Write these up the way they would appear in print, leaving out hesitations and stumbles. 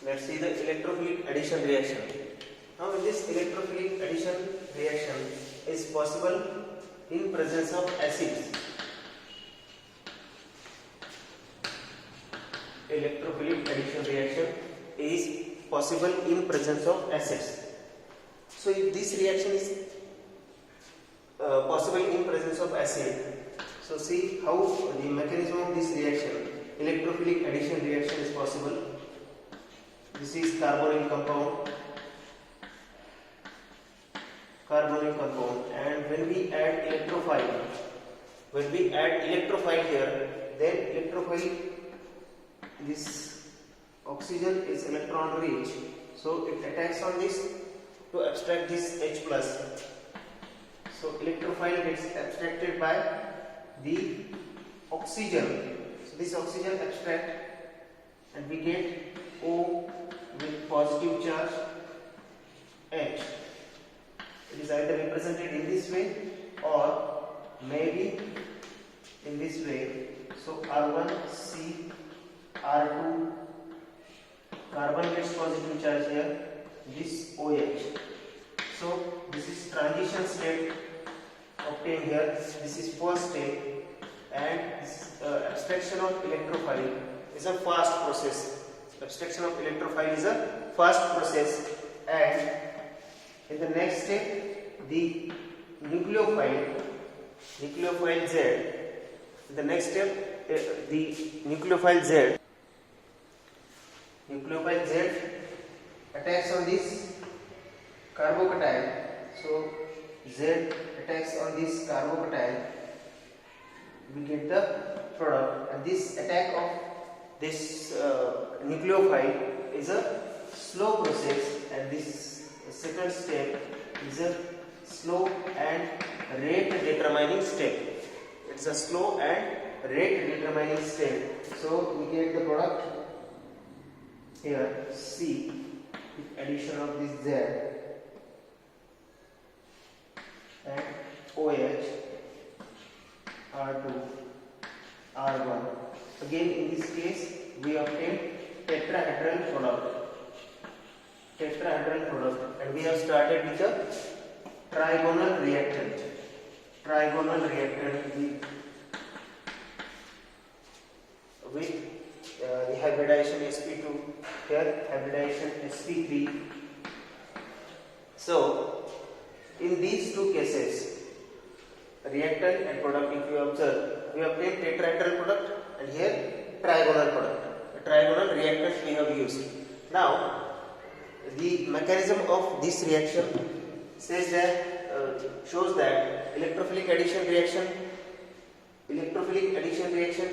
Let's see the electrophilic addition reaction. Now in this electrophilic addition reaction is possible in presence of acids. Electrophilic addition reaction is possible in presence of acids. So if this reaction is possible in presence of acid, so see how the mechanism of this reaction, electrophilic addition reaction, is possible. This is carbonyl compound, and when we add electrophile, here, then electrophile, this oxygen is electron rich, so it attacks on this to abstract this H plus. So electrophile gets abstracted by the oxygen. So this oxygen abstract and we get O with positive charge H. It is either represented in this way or maybe in this way. So R1C, R2, carbon gets positive charge here, this OH. So this is transition state obtained here. This is first step, and this abstraction of electrophile is a fast process. Abstraction of electrophile is a fast process, and in the next step, the nucleophile Z. In the next step, the nucleophile Z attacks on this carbocation. So Z attacks on this carbocation, we get the product, and this attack of this nucleophile is a slow process, and this second step is a slow and rate determining step. It's a slow and rate determining step. So we get the product here, C, with addition of this Z and OH, R2, R1. Again in this case we obtain tetrahedral product, and we have started with a trigonal reactant with hybridization sp2, here hybridization sp3. So in these two cases, reactant and product, if you observe, we obtain tetrahedral product, and here trigonal product. A trigonal reactant we have used. Now the mechanism of this reaction says that shows that electrophilic addition reaction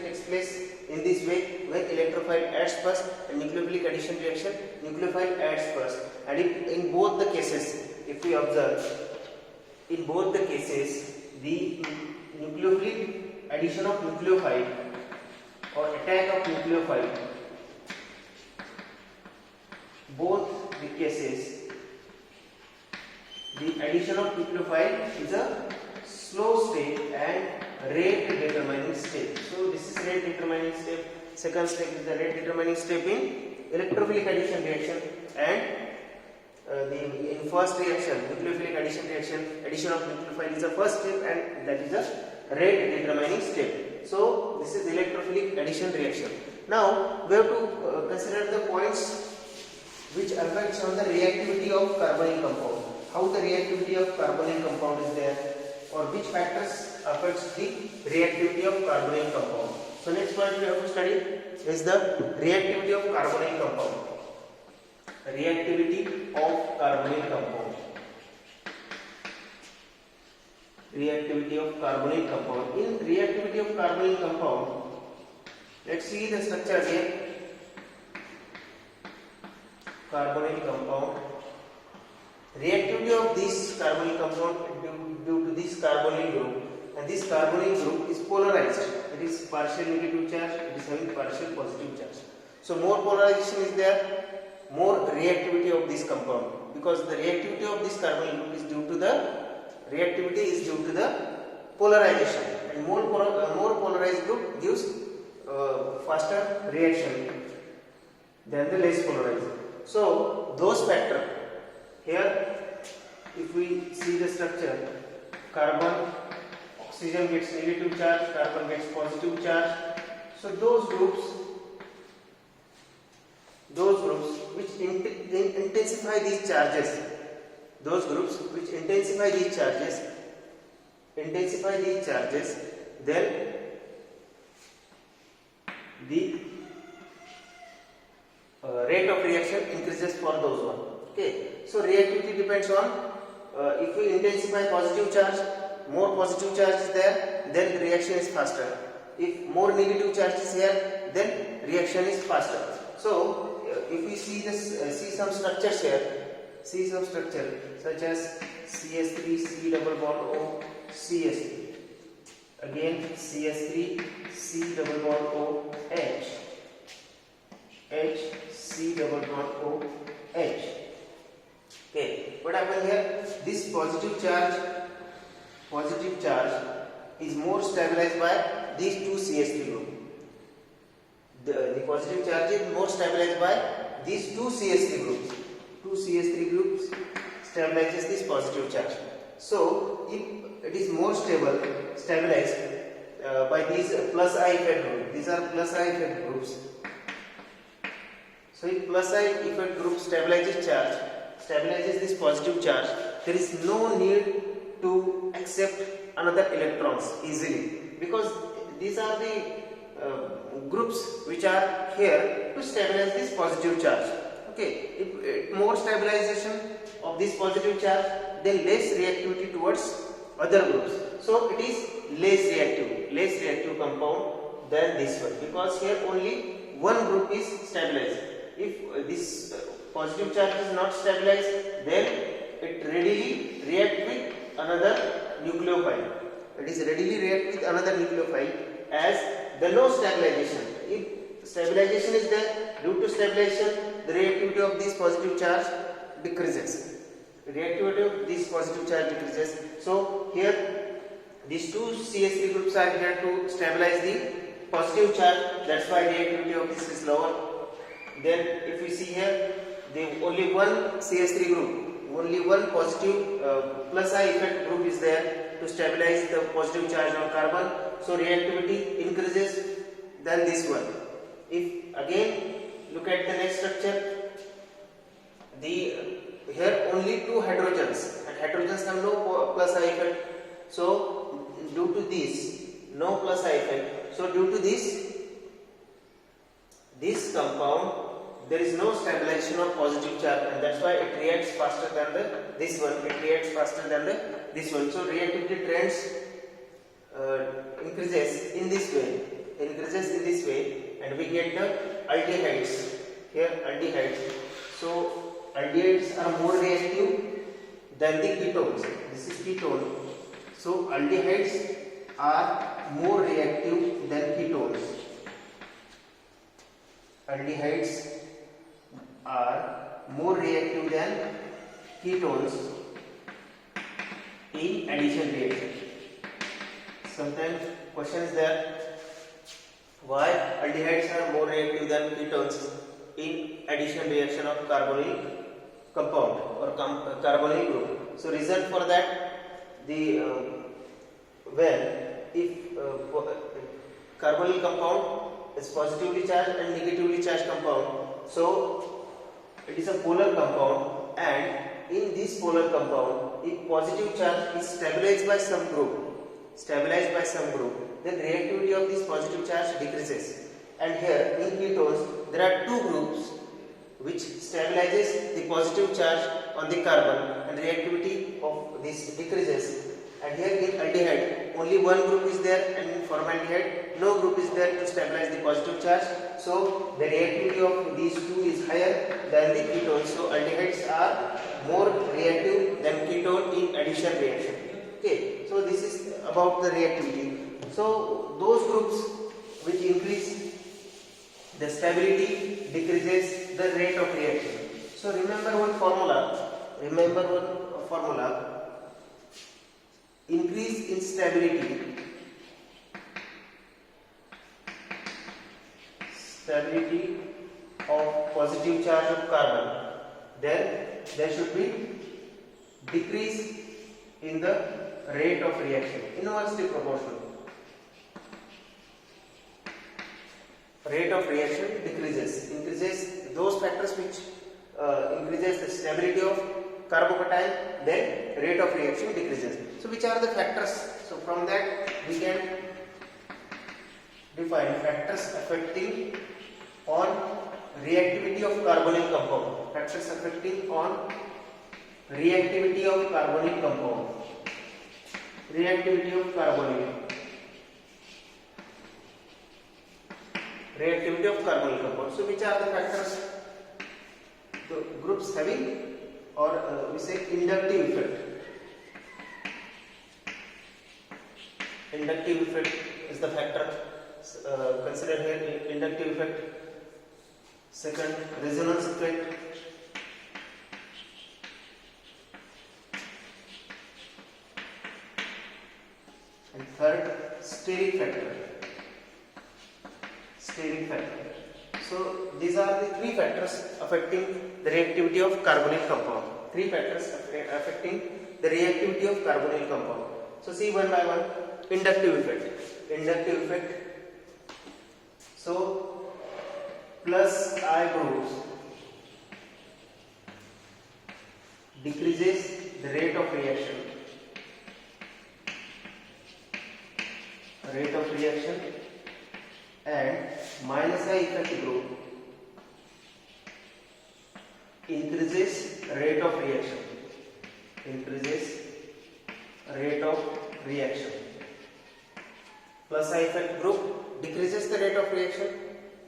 takes place in this way, when electrophile adds first, and nucleophilic addition reaction, nucleophile adds first. And in both the cases, if we observe, in both the cases, the nucleophilic addition of nucleophile or attack of nucleophile, both the cases, the addition of nucleophile is a slow step and rate determining step. So this is rate determining step. Second step is the rate determining step in electrophilic addition reaction, and in first reaction, nucleophilic addition reaction, addition of nucleophile is the first step, and that is a rate determining step. So this is electrophilic addition reaction. Now we have to consider the points which affects on the reactivity of carbonyl compound. How the reactivity of carbonyl compound is there, or which factors affects the reactivity of carbonyl compound. So next point we have to study is the reactivity of carbonyl compound. Reactivity of carbonyl compound. Reactivity of carbonyl compound. In reactivity of carbonyl compound, let's see the structure here. Carbonyl compound. Reactivity of this carbonyl compound due to this carbonyl group, and this carbonyl group is polarized. It is partial negative charge, it is having partial positive charge. So more polarization is there, more reactivity of this compound, because the reactivity of this carbonyl group is due to the polarization, and more polarized group gives faster reaction. than the less polarized. So those factor here, if we see the structure, carbon, oxygen gets negative charge, carbon gets positive charge. So those groups which intensify these charges, then the rate of reaction increases for those one. Okay, so reactivity depends on if we intensify positive charge, more positive charge is there, then the reaction is faster. If more negative charge is here, then reaction is faster. So if we see some structures here, such as CS3, C double bond O, CS3, again CS3, C double bond O, H, C double bond O, H. Okay, what happened here? This positive charge is more stabilized by these two CS3 groups. The positive charge is more stabilized by these two CS3 groups. Two CS3 groups stabilizes this positive charge. So if it is more stabilized by these plus I effect groups. These are plus I effect groups. So if plus I effect group stabilizes this positive charge, there is no need to accept another electrons easily, because these are the groups which are here to stabilize this positive charge. Okay, if more stabilization of this positive charge, then less reactivity towards other groups. So it is less reactive compound than this one, because here only one group is stabilized. If this positive charge is not stabilized, then it readily react with another nucleophile. As the no stabilization. If stabilization is there, due to stabilization, the reactivity of this positive charge decreases. So here these two CS3 groups are here to stabilize the positive charge. That's why reactivity of this is lower. Then if we see here, only one CS3 group, only one positive plus I effect group is there to stabilize the positive charge on carbon. So reactivity increases than this one. If again look at the next structure, here only two hydrogens, and hydrogens have no plus I effect. So due to this, no plus I effect. So due to this compound, there is no stabilization of positive charge, and that's why it reacts faster than this one. So reactivity trends increases in this way, and we get the aldehydes. Here aldehydes. So aldehydes are more reactive than the ketones. This is ketone. So aldehydes are more reactive than ketones. Aldehydes are more reactive than ketones in addition reaction. Sometimes question is there, why aldehydes are more reactive than ketones in addition reaction of carbonyl compound or carbonyl group. So reason for that, if carbonyl compound is positively charged and negatively charged compound, so it is a polar compound, and in this polar compound, if positive charge is stabilized by some group, then reactivity of this positive charge decreases. And here in ketones, there are two groups which stabilizes the positive charge on the carbon, and reactivity of this decreases. And here in aldehyde, only one group is there, and in formaldehyde, no group is there to stabilize the positive charge. So the reactivity of these two is higher than the ketones. So aldehydes are more reactive than ketone in addition reaction. Okay, so this is about the reactivity. So those groups which increase the stability decreases the rate of reaction. So remember one formula. Increase in stability of positive charge of carbon, then there should be decrease in the rate of reaction, inversely proportional. Rate of reaction decreases, increases those factors which increases the stability of carbocation, then rate of reaction decreases. So which are the factors? So from that we can define factors affecting on reactivity of carbonyl compound. Factors affecting on reactivity of carbonyl compound. Reactivity of carbonyl. Reactivity of carbonyl compound. So which are the factors? The groups having or we say inductive effect. Inductive effect is the factor. Consider here inductive effect. Second, resonance effect. And third, steric factor. Steric factor. So these are the three factors affecting the reactivity of carbonyl compound. Three factors affecting the reactivity of carbonyl compound. So see one by one. Inductive effect. Inductive effect. So plus I groups decreases the rate of reaction. Rate of reaction, and minus I effect group increases rate of reaction. Increases rate of reaction. Plus I effect group decreases the rate of reaction.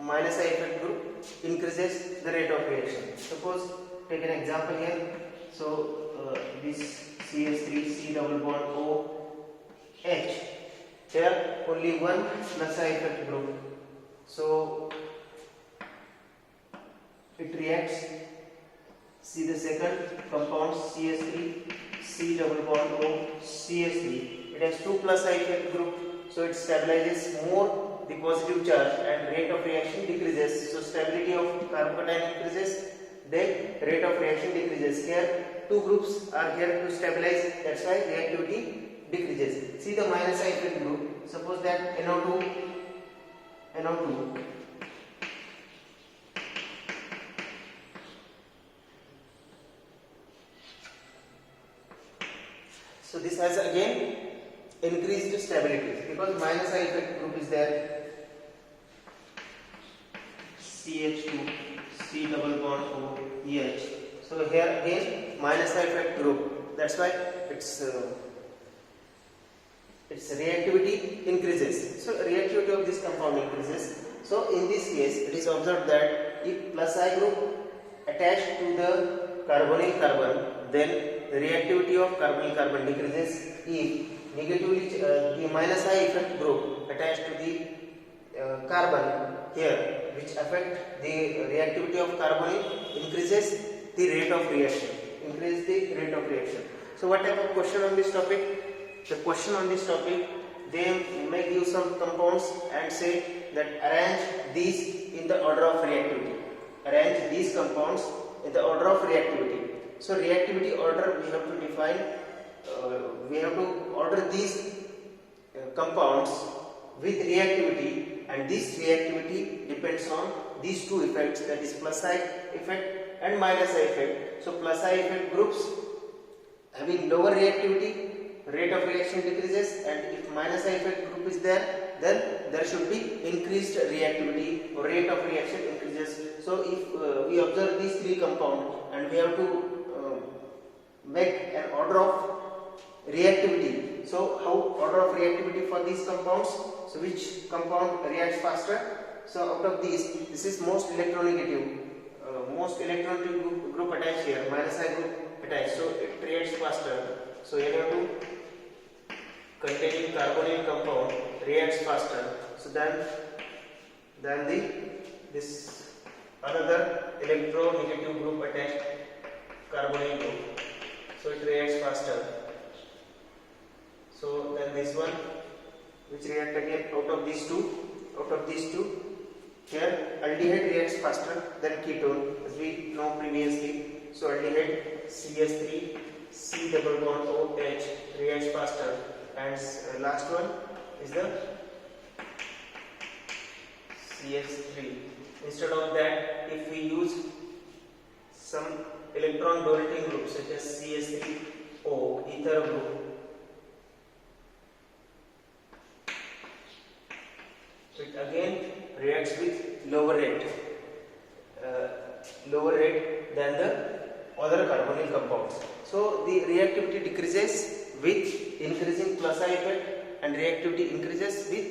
Minus I effect group increases the rate of reaction. Suppose take an example here. So this CH3 C double bond O H. Here only one plus I effect group. So it reacts. See the second compound CH3 C double bond O CH3. It has two plus I effect group. So it stabilizes more the positive charge and rate of reaction decreases. So stability of carbocation increases, then rate of reaction decreases. Here two groups are here to stabilize. That's why reactivity decreases. See the minus I effect group. Suppose that NO2. So this has again increased stability because minus I effect group is there. CH2 C double bond O EH. So here again minus I effect group. That's why its reactivity increases. So reactivity of this compound increases. So in this case it is observed that if plus I group attached to the carbonyl carbon, then the reactivity of carbonyl carbon decreases. If negatively the minus I effect group attached to the carbon here, which affect the reactivity of carbonyl, increases the rate of reaction. Increase the rate of reaction. So what type of question on this topic? The question on this topic, they may give some compounds and say that arrange these in the order of reactivity. Arrange these compounds in the order of reactivity. So reactivity order we have to define. We have to order these compounds with reactivity, and this reactivity depends on these two effects, that is plus I effect and minus I effect. So plus I effect groups having lower reactivity, rate of reaction decreases, and if minus I effect group is there, then there should be increased reactivity or rate of reaction increases. So if we observe these three compounds and we have to make an order of reactivity. So how order of reactivity for these compounds? So which compound reacts faster? So out of these, this is most electronegative. Most electronegative group attached here, minus I group attached. So it reacts faster. So Na2 containing carbonyl compound reacts faster. So then this another electronegative group attached carbonyl group. So it reacts faster. So then this one which react again out of these two Here aldehyde reacts faster than ketone as we know previously. So aldehyde CH3 C double bond OH reacts faster, and last one is the CH3. Instead of that, if we use some electron donating group such as CH3O ether group, it again reacts with lower rate than the other carbonyl compounds. So the reactivity decreases with increasing plus I effect, and reactivity increases with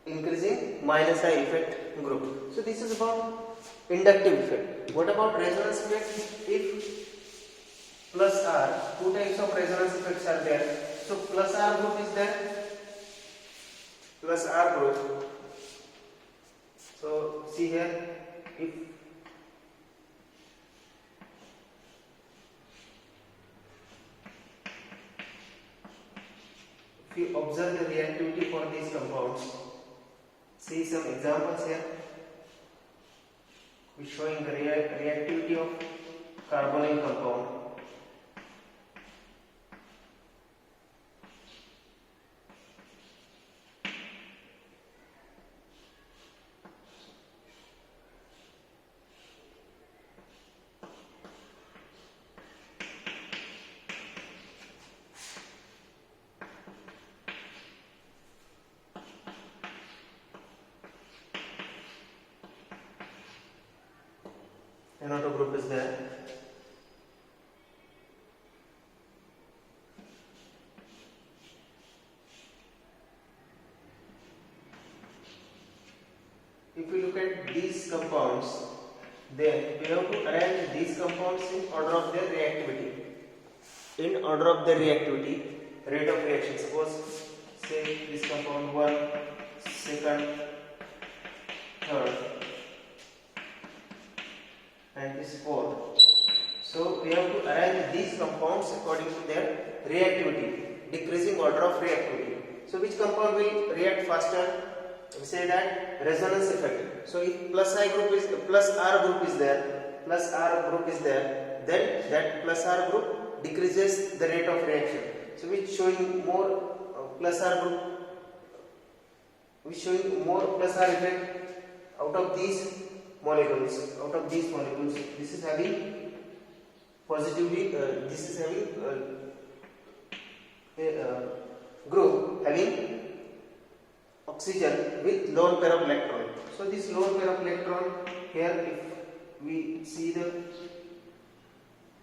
increasing minus I effect group. So this is about inductive effect. What about resonance effect? If plus R, two types of resonance effects are there. So plus R group is there, plus R group. So see here, if you observe the reactivity for these compounds, see some examples here. We are showing the reactivity of carbonyl compound. Another group is there. If we look at these compounds, then we have to arrange these compounds in order of their reactivity. In order of their reactivity, rate of reaction. Suppose, say this compound 1, second, third, and this 4. So we have to arrange these compounds according to their reactivity, decreasing order of reactivity. So which compound will react faster? We say that resonance effect. So if plus R group is there, then that plus R group decreases the rate of reaction. So which showing more plus R group, which showing more plus R effect out of these molecules. This is having positively, this is having group having oxygen with lone pair of electron. So this lone pair of electron here, if we see the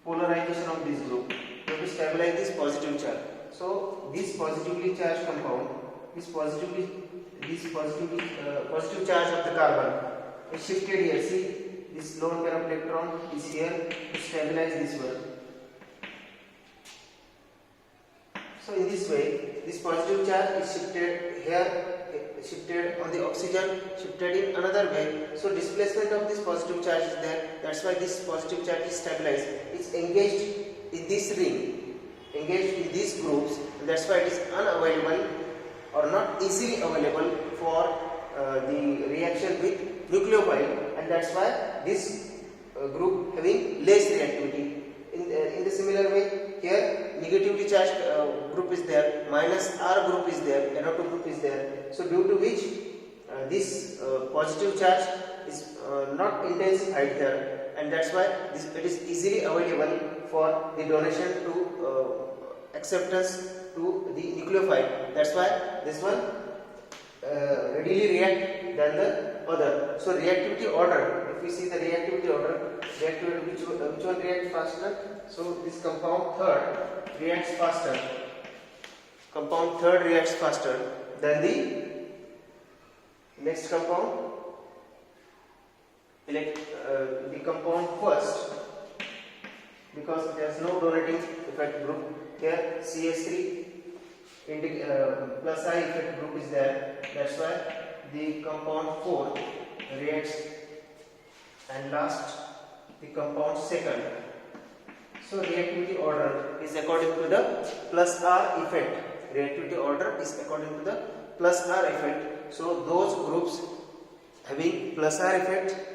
polarization of this group, we have to stabilize this positive charge. So this positively charged compound, positive charge of the carbon is shifted here. See, this lone pair of electron is here to stabilize this one. So in this way, this positive charge is shifted here, shifted on the oxygen, shifted in another way. So displacement of this positive charge is there. That's why this positive charge is stabilized. It's engaged in this ring, engaged in these groups. And that's why it is unavailable or not easily available for the reaction with nucleophile, and that's why this group having less reactivity. In the similar way, here negatively charged group is there, minus R group is there, NO2 group is there. So due to which this positive charge is not intensified here, and that's why it is easily available for the donation to acceptance to the nucleophile. That's why this one readily react than the other. So reactivity order, if we see the reactivity order, which one reacts faster? So this compound third reacts faster. Compound third reacts faster than the next compound. The compound first, because there is no donating effect group here. CH3 plus I effect group is there. That's why the compound 4 reacts, and last the compound second. So reactivity order is according to the plus R effect. Reactivity order is according to the plus R effect. So those groups having plus R effect